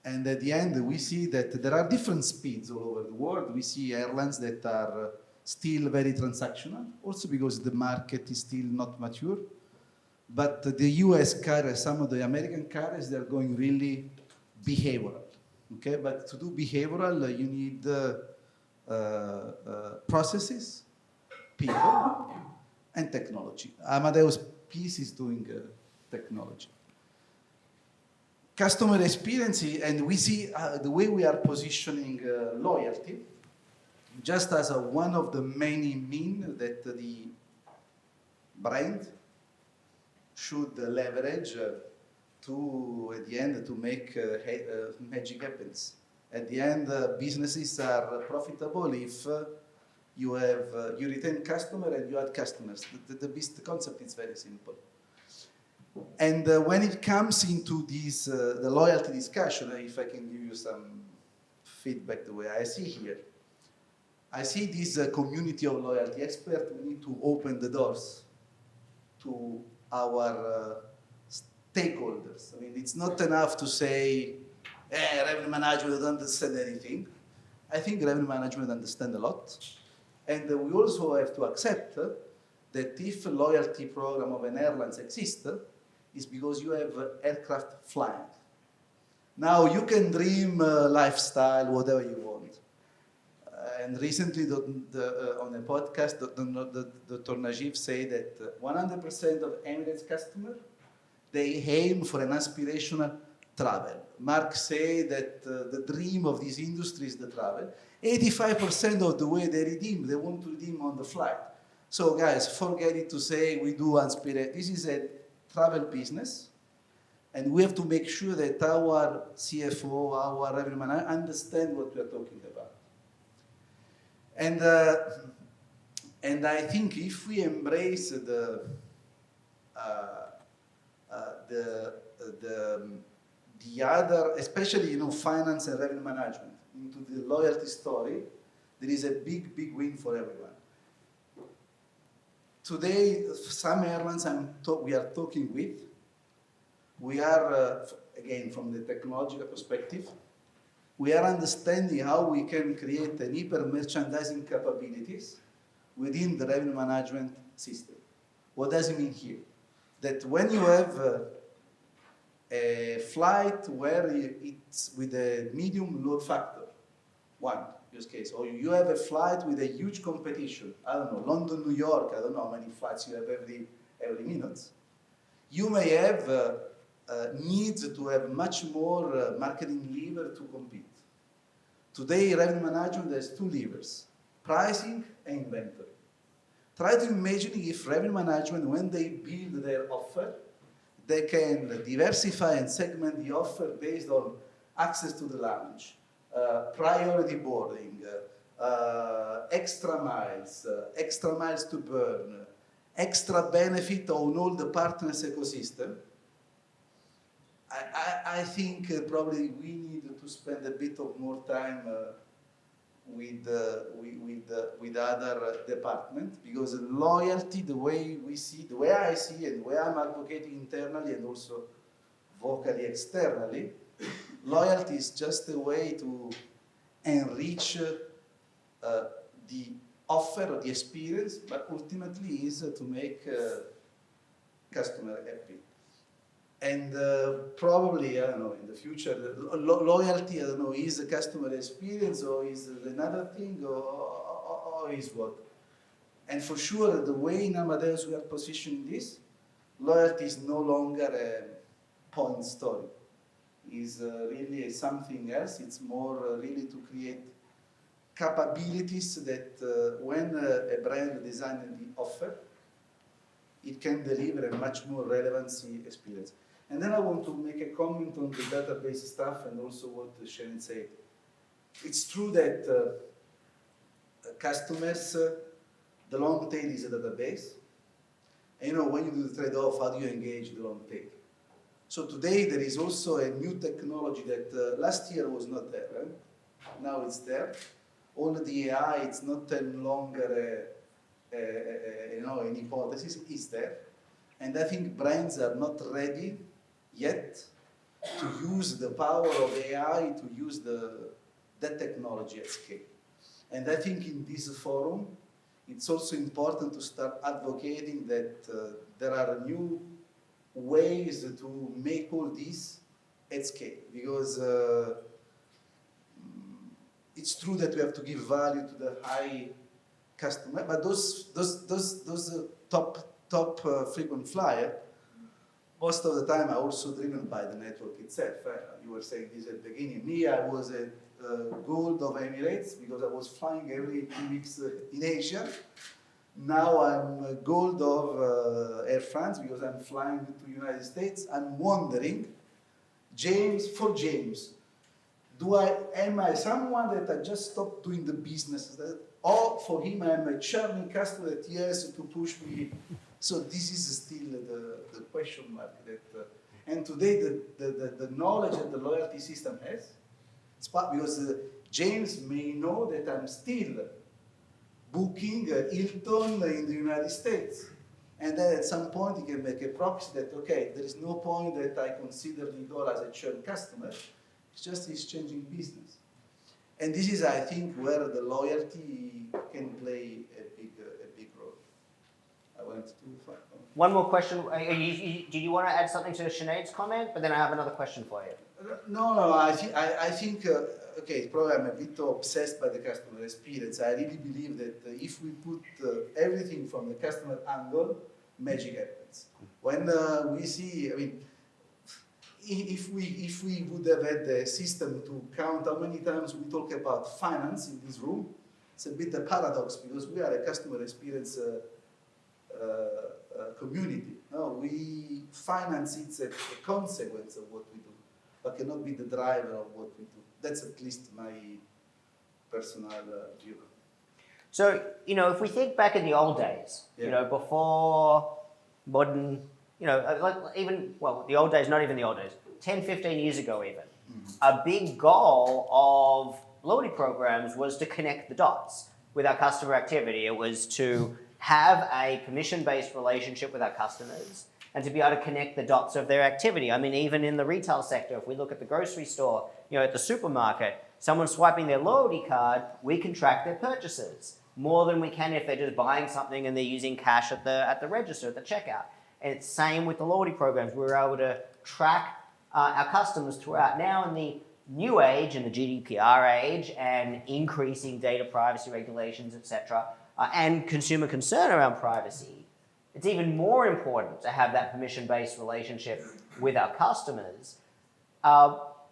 And at the end, we see that there are different speeds all over the world. We see airlines that are still very transactional, also because the market is still not mature. But the US carriers, some of the American carriers, they're going really behavioral. Okay, but to do behavioral, you need processes, people, and technology. Amadeus piece is doing technology. Customer experience, and we see the way we are positioning loyalty, just as one of the many means that the brand should leverage to, at the end, to make magic happens. At the end, businesses are profitable if you retain customer and you add customers. The concept is very simple. And when it comes into this, the loyalty discussion, if I can give you some feedback the way I see here, I see this community of loyalty experts. We need to open the doors to our stakeholders. I mean, it's not enough to say, revenue management doesn't understand anything. I think revenue management understands a lot. And we also have to accept that if a loyalty program of an airline exists, it's because you have aircraft flying. Now, you can dream lifestyle, whatever you want. And recently, on a podcast, Dr. Najib said that 100% of Emirates customers, they aim for an aspirational travel. Mark said that the dream of this industry is the travel. 85% of the way they redeem, they want to redeem on the flight. So guys, forget it to say we do aspirate. This is a travel business, and we have to make sure that our CFO, our revenue manager, understand what we are talking about. And I think if we embrace the other, especially finance and revenue management, into the loyalty story, there is a big, big win for everyone. Today, some airlines we are talking with, we are, again, from the technological perspective, we are understanding how we can create an hyper-merchandising capabilities within the revenue management system. What does it mean here? That when you have a flight where it's with a medium load factor, one use case, or you have a flight with a huge competition, I don't know, London, New York, I don't know how many flights you have every minute, you may have needs to have much more marketing lever to compete. Today, revenue management has two levers, pricing and inventory. Try to imagine if revenue management, when they build their offer, they can diversify and segment the offer based on access to the lounge, priority boarding, extra miles to burn, extra benefit on all the partners ecosystem. I think probably we need to spend a bit of more time with other departments, because loyalty, the way we see, the way I see, and the way I'm advocating internally and also vocally externally, loyalty is just a way to enrich the offer or the experience, but ultimately is to make customer happy. And probably, I don't know, in the future, loyalty, I don't know, is a customer experience or is another thing or is what? And for sure, the way in Amadeus we are positioning this, loyalty is no longer a point story. It's really something else. It's more really to create capabilities that when a brand designs the offer, it can deliver a much more relevancy experience. And then I want to make a comment on the database stuff and also what Sinead said. It's true that customers, the long tail is a database. And when you do the trade-off, how do you engage the long tail? So today there is also a new technology that last year was not there. Now it's there. All the AI, it's not any longer an hypothesis, it's there. And I think brands are not ready yet to use the power of AI, to use that technology at scale. And I think in this forum, it's also important to start advocating that there are new ways to make all this at scale. Because it's true that we have to give value to the high customer, but those top frequent flyer, most of the time are also driven by the network itself. You were saying this at the beginning. Me, I was at Gold of Emirates because I was flying every 2 weeks in Asia. Now I'm Gold of Air France because I'm flying to the United States. I'm wondering, James, am I someone that I just stopped doing the business, or for him I'm a churning customer that he has to push me? So this is still the question mark. And today the knowledge that the loyalty system has, it's part because James may know that I'm still booking Hilton in the United States. And then at some point he can make a proxy that, okay, there is no point that I consider Nicola as a churn customer. It's just he's changing business. And this is, I think, where the loyalty can play a big role. I wanted to find out. One more question. Do you want to add something to Sinead's comment? But then I have another question for you. No. I think okay, probably I'm a bit obsessed by the customer experience. I really believe that if we put everything from the customer angle, magic happens. When we see, I mean, if we would have had a system to count how many times we talk about finance in this room, it's a bit a paradox because we are a customer experience community. No, we finance it's a consequence of what we do, but cannot be the driver of what we do. That's at least my personal view. So, if we think back in the old days, before modern, the old days, not even the old days, 10, 15 years ago even, a big goal of loyalty programs was to connect the dots with our customer activity. It was to have a commission-based relationship with our customers and to be able to connect the dots of their activity. I mean, even in the retail sector, if we look at the grocery store, at the supermarket, someone swiping their loyalty card, we can track their purchases more than we can if they're just buying something and they're using cash at the register, at the checkout. And it's same with the loyalty programs. We were able to track our customers throughout. Now in the new age, in the GDPR age, and increasing data privacy regulations, etc., and consumer concern around privacy, it's even more important to have that permission-based relationship with our customers.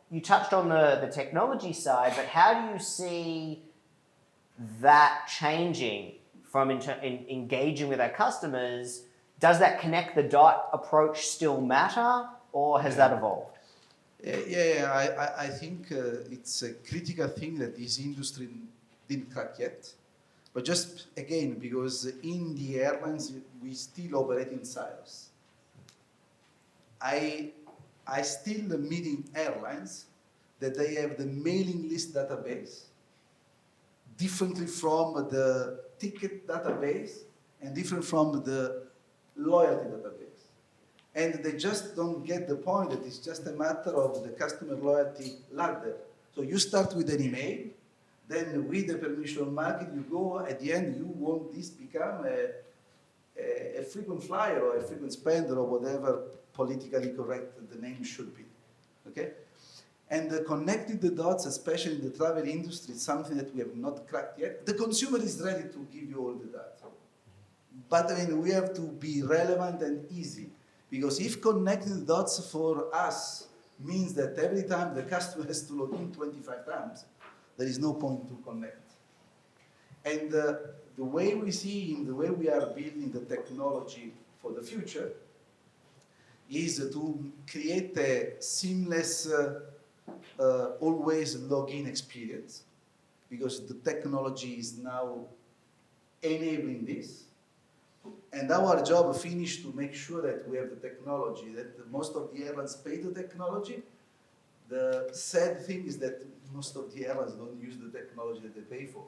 You touched on the technology side, but how do you see that changing from engaging with our customers does that connect the dot approach still matter, or has that evolved? I think it's a critical thing that this industry didn't crack yet. But just again, because in the airlines, we still operate in silos. I still meet in airlines that they have the mailing list database differently from the ticket database and different from the loyalty database. And they just don't get the point that it's just a matter of the customer loyalty ladder. So you start with an email, then with the permission market, you go, at the end, you want this become a frequent flyer or a frequent spender or whatever politically correct the name should be, okay? And connecting the dots, especially in the travel industry, is something that we have not cracked yet. The consumer is ready to give you all the data. But I mean, we have to be relevant and easy. Because if connecting the dots for us means that every time the customer has to log in 25 times, there is no point to connect. And the way we see in the way we are building the technology for the future is to create a seamless, always login experience, because the technology is now enabling this. And our job finished to make sure that we have the technology, that most of the airlines pay the technology. The sad thing is that most of the airlines don't use the technology that they pay for.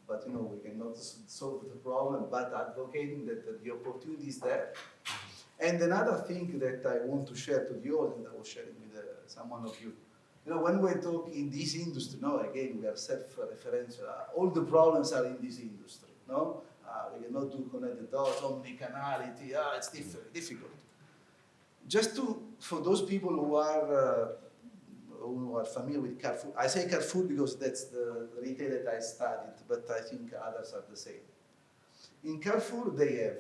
But you know, we cannot solve the problem, but advocating that the opportunity is there. And another thing that I want to share to the audience, I was sharing with someone of you. You know, when we talk in this industry, no, again, we are self-referential. All the problems are in this industry, no? We cannot do connect the dots, omnicanality, it's difficult. Just for those people who are familiar with Carrefour, I say Carrefour because that's the retail that I studied, but I think others are the same. In Carrefour, they have,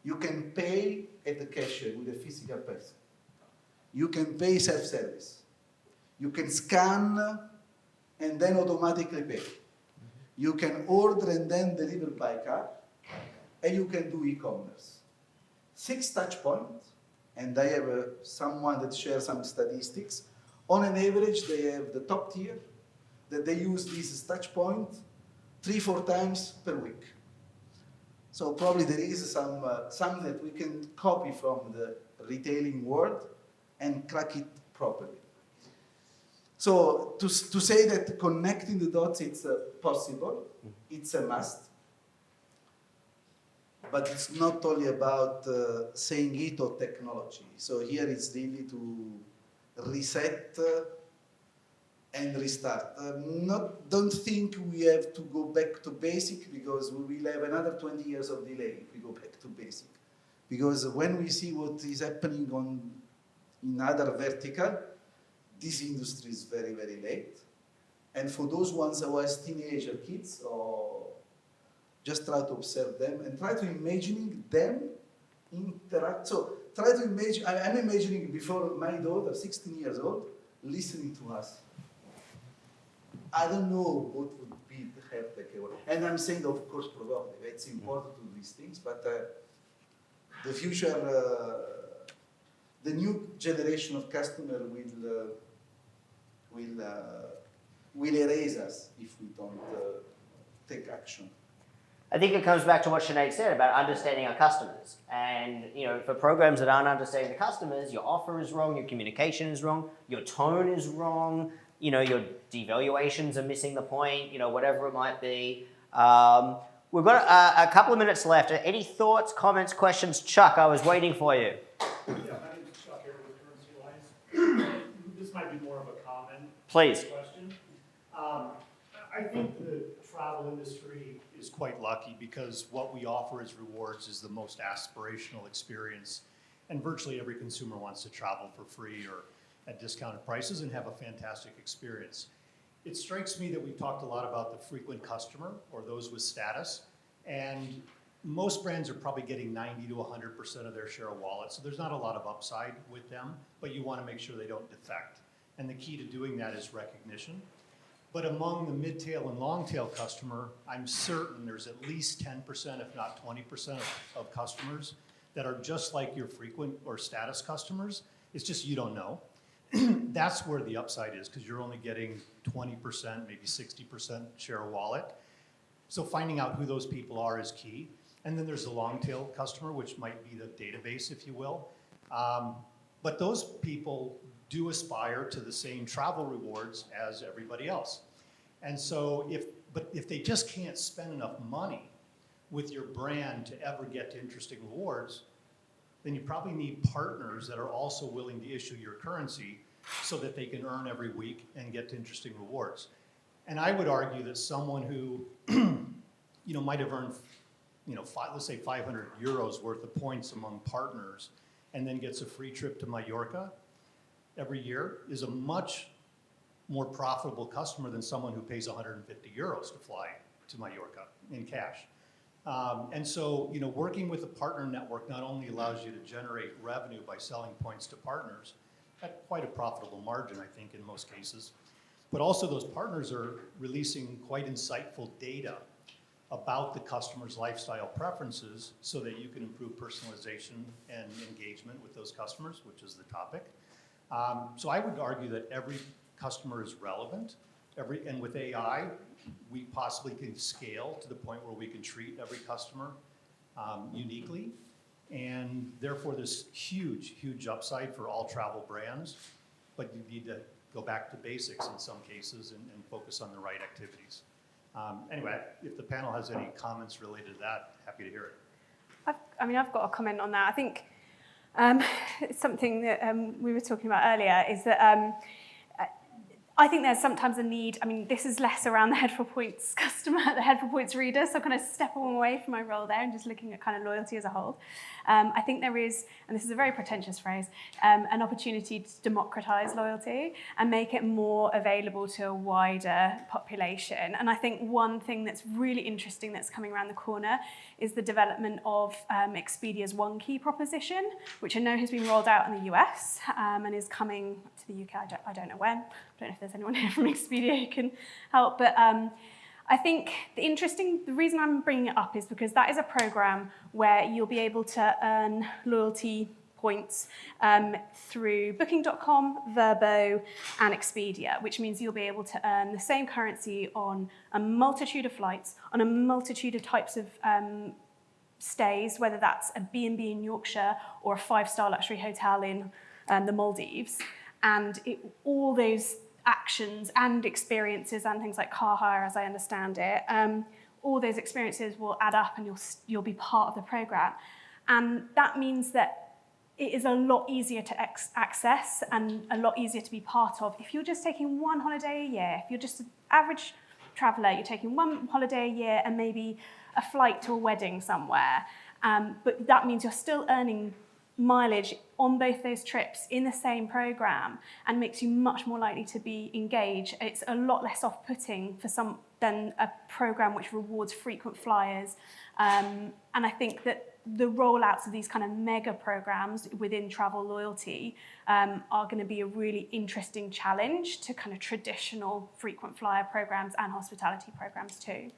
you can pay at the cashier with a physical person. You can pay self-service. You can scan and then automatically pay. You can order and then deliver by car, and you can do e-commerce. 6 touch points, and I have someone that shares some statistics. On an average, they have the top tier that they use this touch point 3-4 times per week. So probably there is something that we can copy from the retailing world and crack it properly. So to say that connecting the dots, it's possible, it's a must, but it's not only about saying it or technology. So here it's really to reset and restart. Don't think we have to go back to basic, because we will have another 20 years of delay if we go back to basic. Because when we see what is happening in other vertical, this industry is very, very late. And for those ones who are teenager kids, or just try to observe them and try to imagining them interact. So try to imagine, I'm imagining before my daughter, 16 years old, listening to us. I don't know what would be the help that they were. And I'm saying, of course, provocative. It's important to do these things, but the future, the new generation of customer will erase us if we don't take action. I think it comes back to what Sinead said about understanding our customers. And you know, for programs that aren't understanding the customers, your offer is wrong, your communication is wrong, your tone is wrong, you know, your devaluations are missing the point, you know, whatever it might be. We've got a couple of minutes left. Any thoughts, comments, questions? Chuck, I was waiting for you. Yeah, my name is Chuck here with Currency Alliance. This might be more of a comment. Please. Question. I think the travel industry is quite lucky because what we offer as rewards is the most aspirational experience, and virtually every consumer wants to travel for free or at discounted prices and have a fantastic experience. It strikes me that we've talked a lot about the frequent customer or those with status, and most brands are probably getting 90 to 100% of their share of wallet, so there's not a lot of upside with them, but you want to make sure they don't defect. And the key to doing that is recognition. But among the mid-tail and long-tail customer, I'm certain there's at least 10%, if not 20% of customers that are just like your frequent or status customers. It's just you don't know. That's where the upside is, because you're only getting 20%, maybe 60% share of wallet. So finding out who those people are is key. And then there's the long-tail customer, which might be the database, if you will. But those people do aspire to the same travel rewards as everybody else. And so if they just can't spend enough money with your brand to ever get to interesting rewards, then you probably need partners that are also willing to issue your currency so that they can earn every week and get to interesting rewards. And I would argue that someone who might have earned let's say 500 euros worth of points among partners and then gets a free trip to Mallorca every year is a much more profitable customer than someone who pays 150 euros to fly to Mallorca in cash. And so, working with a partner network not only allows you to generate revenue by selling points to partners at quite a profitable margin, I think, in most cases, but also those partners are releasing quite insightful data about the customer's lifestyle preferences so that you can improve personalization and engagement with those customers, which is the topic. So I would argue that every customer is relevant, and with AI, we possibly can scale to the point where we can treat every customer uniquely, and therefore there's huge, huge upside for all travel brands, but you need to go back to basics in some cases and focus on the right activities. Anyway, if the panel has any comments related to that, happy to hear it. I've got a comment on that. I think it's something that we were talking about earlier, is that I think there's sometimes a need, this is less around the Head for Points customer, the Head for Points reader, so kind of stepping away from my role there and just looking at kind of loyalty as a whole. I think there is, and this is a very pretentious phrase, an opportunity to democratize loyalty and make it more available to a wider population. And I think one thing that's really interesting that's coming around the corner is the development of Expedia's One Key proposition, which I know has been rolled out in the US and is coming to the UK. I don't know when. I don't know if there's anyone here from Expedia who can help, but I think the reason I'm bringing it up is because that is a program where you'll be able to earn loyalty points through Booking.com, Vrbo, and Expedia, which means you'll be able to earn the same currency on a multitude of flights, on a multitude of types of stays, whether that's a B&B in Yorkshire or a 5-star luxury hotel in the Maldives. And all those actions and experiences and things like car hire, as I understand it, all those experiences will add up and you'll be part of the program. And that means that it is a lot easier to access and a lot easier to be part of. If you're just taking one holiday a year, if you're just an average traveller, you're taking one holiday a year and maybe a flight to a wedding somewhere, but that means you're still earning mileage on both those trips in the same program and makes you much more likely to be engaged. It's a lot less off-putting than a program which rewards frequent flyers. And I think that the rollouts of these kind of mega programs within travel loyalty are going to be a really interesting challenge to kind of traditional frequent flyer programs and hospitality programs too.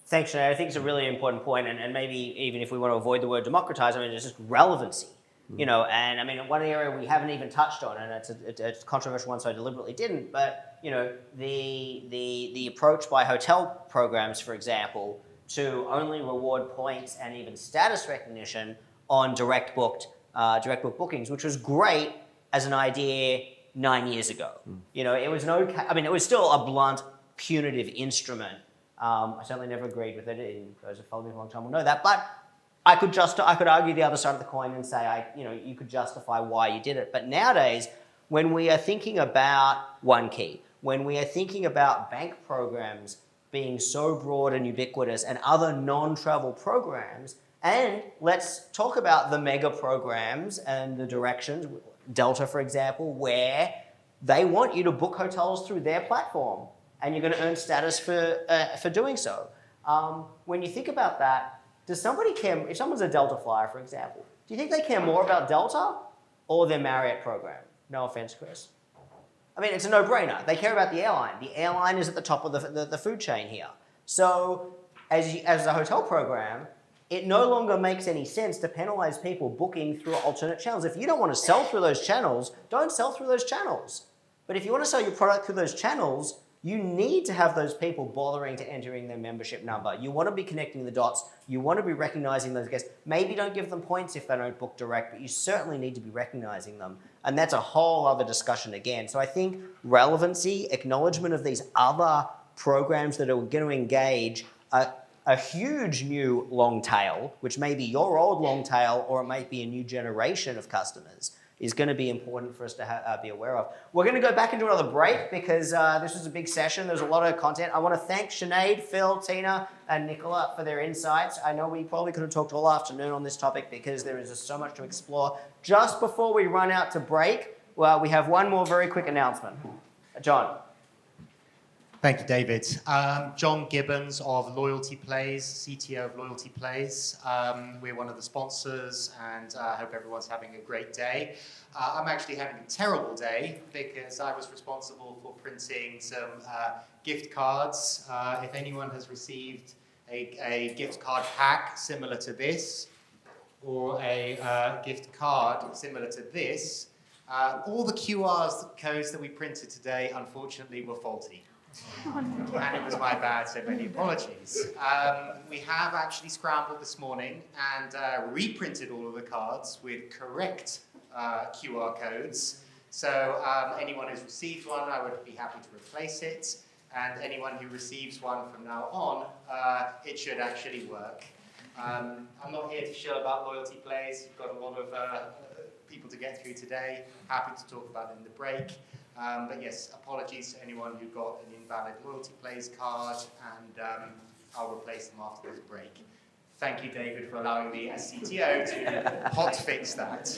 Thanks, Sinead. I think it's a really important point, and maybe even if we want to avoid the word democratize, it's just relevancy. And one area we haven't even touched on, and it's a controversial one, so I deliberately didn't, but the approach by hotel programs, for example, to only reward points and even status recognition on direct book bookings, which was great as an idea 9 years ago. It was it was still a blunt, punitive instrument. I certainly never agreed with it. Those who followed me for a long time will know that. But I could argue the other side of the coin and say, you could justify why you did it. But nowadays, when we are thinking about One Key, when we are thinking about bank programs being so broad and ubiquitous and other non-travel programs, and let's talk about the mega programs and the directions, Delta, for example, where they want you to book hotels through their platform, and you're going to earn status for doing so. When you think about that, does somebody care, if someone's a Delta flyer, for example, do you think they care more about Delta or their Marriott program? No offense, Chris. I mean, it's a no-brainer. They care about the airline. The airline is at the top of the food chain here. So as a hotel program, it no longer makes any sense to penalize people booking through alternate channels. If you don't want to sell through those channels, don't sell through those channels. But if you want to sell your product through those channels, you need to have those people bothering to entering their membership number. You want to be connecting the dots. You want to be recognizing those guests. Maybe don't give them points if they don't book direct, but you certainly need to be recognizing them. And that's a whole other discussion again. So I think relevancy, acknowledgement of these other programs that are going to engage a huge new long tail, which may be your old long tail, or it might be a new generation of customers, is going to be important for us to be aware of. We're going to go back into another break because this was a big session. There's a lot of content. I want to thank Sinead, Phil, Tina, and Nicola for their insights. I know we probably could have talked all afternoon on this topic because there is just so much to explore. Just before we run out to break, well, we have one more very quick announcement. John. Thank you, David. John Gibbons of Loyalty Plays, CTO of Loyalty Plays. We're one of the sponsors, and I hope everyone's having a great day. I'm actually having a terrible day because I was responsible for printing some gift cards. If anyone has received a gift card pack similar to this, or a gift card similar to this, all the QR codes that we printed today, unfortunately, were faulty. And it was my bad, so many apologies. We have actually scrambled this morning and reprinted all of the cards with correct QR codes. So anyone who's received one, I would be happy to replace it. And anyone who receives one from now on, it should actually work. I'm not here to show about Loyalty Plays. You've got a lot of people to get through today. Happy to talk about it in the break. But yes, apologies to anyone who got an invalid Loyalty Plays card, and I'll replace them after this break. Thank you, David, for allowing me as CTO to hot fix that.